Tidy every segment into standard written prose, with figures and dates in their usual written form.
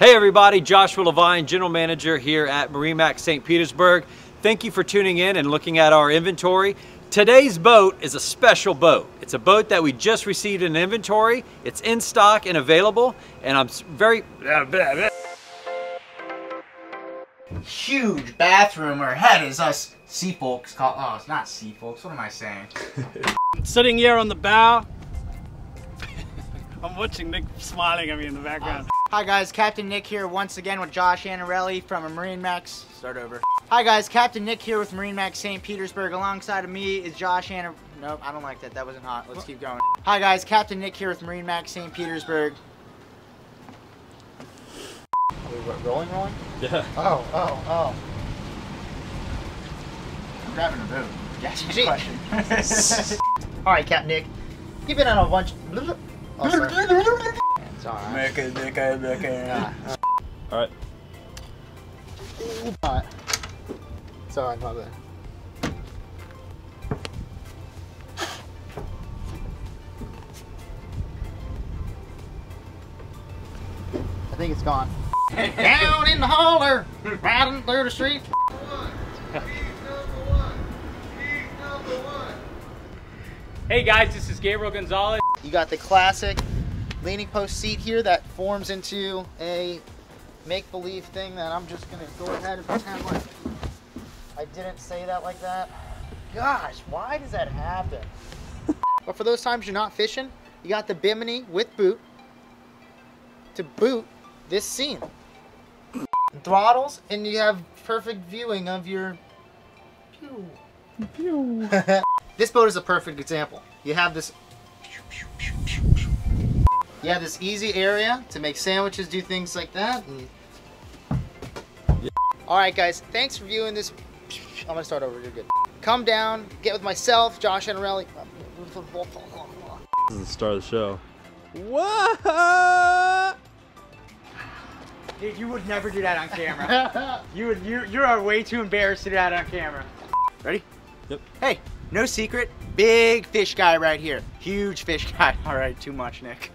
Hey everybody, Joshua Levine, General Manager here at MarineMax St. Petersburg. Thank you for tuning in and looking at our inventory. Today's boat is a special boat. It's a boat that we just received in inventory. It's in stock and available, and I'm very... Huge bathroom or head is us sea folks call. Oh, it's not sea folks. What am I saying? Sitting here on the bow. I'm watching Nick smiling at me in the background. Hi guys, Captain Nick here once again with Josh Anarelli from MarineMax. Start over. Hi guys, Captain Nick here with MarineMax St. Petersburg. Alongside of me is Josh Anarelli. Nope, I don't like that. That wasn't hot. Let's keep going. Hi guys, Captain Nick here with MarineMax St. Petersburg. Are we rolling? Yeah. Oh. I'm grabbing a boat. Yes, question. Alright, Captain Nick. You've been on a bunch. Oh, sorry. It's alright. Alright. Alright. It's alright, my bad. I think it's gone. Down in the holler, riding through the street. Hey guys, this is Gabriel Gonzalez. You got the classic leaning post seat here that forms into a make-believe thing that I'm just gonna go ahead and pretend like I didn't say that like that. Gosh, why does that happen? But for those times you're not fishing, you got the bimini with boot to boot this scene. Throttles, and you have perfect viewing of your pew. This boat is a perfect example. You have this easy area to make sandwiches, do things like that. Alright guys, thanks for viewing this. I'm gonna start over, you're good. Come down, get with myself, Josh Anarelli. This is the start of the show. What? Dude, you would never do that on camera. You are way too embarrassed to do that on camera. Ready? Yep. Hey, no secret, big fish guy right here. Huge fish guy. All right, too much, Nick.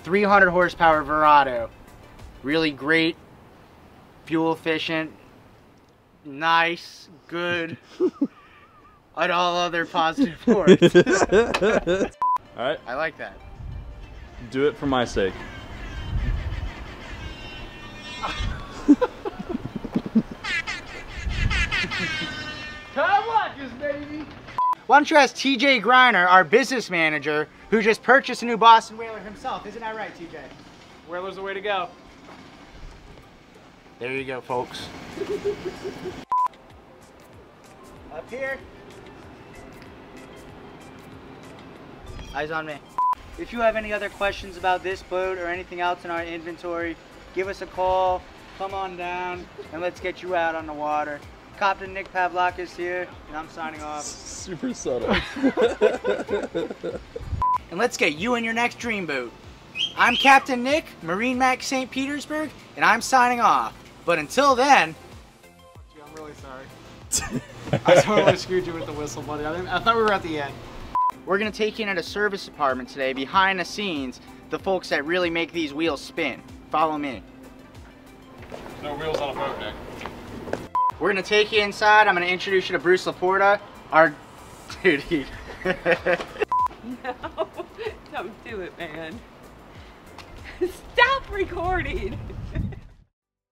300 horsepower Verado. Really great, fuel efficient, nice, good, and all other positive words. All right. I like that. Do it for my sake. Come on, baby. Why don't you ask TJ Griner, our business manager, who just purchased a new Boston Whaler himself? Isn't that right, TJ? Whaler's the way to go. There you go, folks. Up here. Eyes on me. If you have any other questions about this boat or anything else in our inventory, give us a call, come on down, and let's get you out on the water. Captain Nick Pavlak is here, and I'm signing off. Super subtle. And let's get you in your next dream boat. I'm Captain Nick, MarineMax St. Petersburg, and I'm signing off. But until then... I'm really sorry. I totally screwed you with the whistle, buddy. I thought we were at the end. We're going to take in at a service department today, behind the scenes, the folks that really make these wheels spin. Follow me. No wheels on a boat, Nick. We're going to take you inside. I'm going to introduce you to Bruce Laporta, our... Dude, he... No, don't do it, man. Stop recording.